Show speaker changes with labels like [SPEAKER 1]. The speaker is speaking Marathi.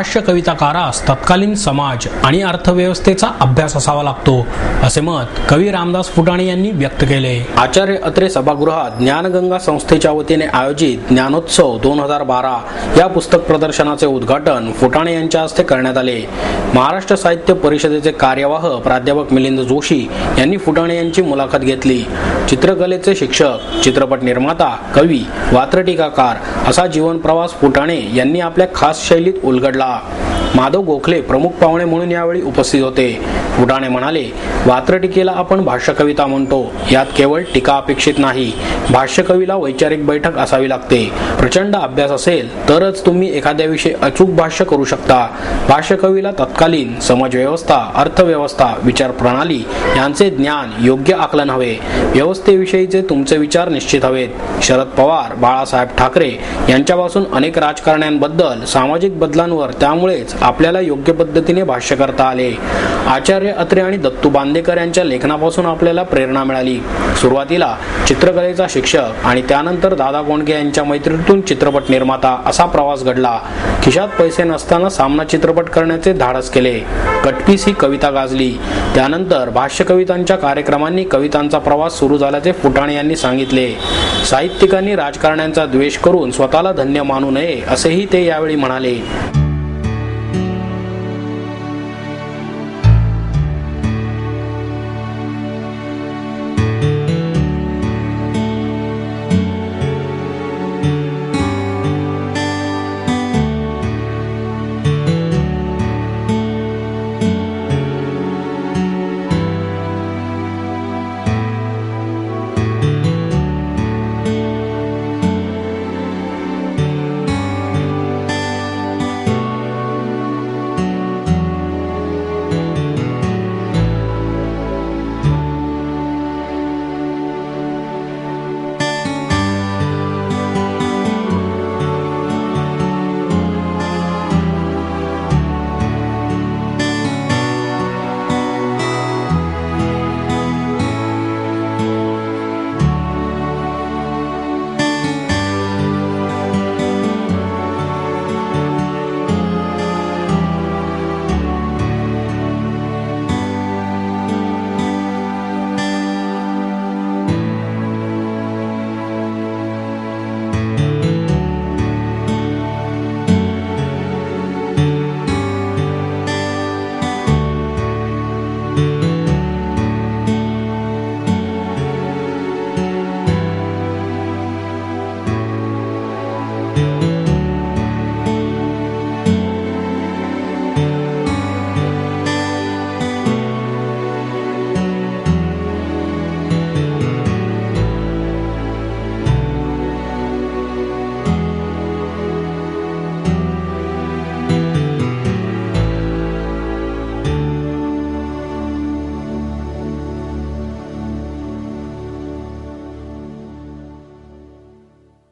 [SPEAKER 1] भाष्य कविताकारास तत्कालीन समाज आणि अर्थव्यवस्थेचा अभ्यास असावा लागतो, असे मत कवी रामदास फुटाणे यांनी व्यक्त केले. आचार्य अत्रे सभागृहात ज्ञानगंगा संस्थेच्या वतीने आयोजित ज्ञानोत्सव 2012 या पुस्तक प्रदर्शनाचे उद्घाटन फुटाणे यांच्या हस्ते करण्यात आले. महाराष्ट्र साहित्य परिषदेचे कार्यवाह प्राध्यापक मिलिंद जोशी यांनी फुटाणे यांची मुलाखत घेतली. चित्रकलेचे शिक्षक, चित्रपट निर्माता, कवी, वात्रटिकाकार असा जीवन प्रवास फुटाणे यांनी आपल्या खास शैलीत उलगडला. माधव गोखले प्रमुख पाहुणे म्हणून यावेळी उपस्थित होते. फुटाणे म्हणाले, वात्रटिकेला आपण भाष्यकविता म्हणतो. यात केवळ टीका अपेक्षित नाही. भाष्यकवीला वैचारिक बैठक असावी लागते. प्रचंड अभ्यास असेल तरच तुम्ही एखाद्याविषयी अचूक भाष्य करू शकता. भाष्यकवीला तत्कालीन समाजव्यवस्था, अर्थव्यवस्था, विचार प्रणाली यांचे ज्ञान, योग्य आकलन हवे. व्यवस्थेविषयीचे तुमचे विचार निश्चित हवेत. शरद पवार, बाळासाहेब ठाकरे यांच्यापासून अनेक राजकारण्यांबद्दल, सामाजिक बदलांवर त्यामुळेच आपल्याला योग्य पद्धतीने भाष्य करता आले. आचार्य अत्रे आणि दत्तू बांदेकर यांच्या लेखनापासून आपल्याला प्रेरणा मिळाली. सुरुवातीला चित्रकलेचा शिक्षक आणि त्यानंतर दादा कोंडके यांच्या मैत्रीतून चित्रपट निर्माता असा प्रवास घडला. खिशात पैसे नसताना सामना चित्रपट करण्याचे धाडस केले. कटपीस ही कविता गाजली. त्यानंतर भाष्य कवितांच्या कार्यक्रमांनी कवितांचा प्रवास सुरू झाल्याचे फुटाणे यांनी सांगितले. साहित्यिकांनी राजकारण्यांचा द्वेष करून स्वतःला धन्य मानू नये असेही ते यावेळी म्हणाले.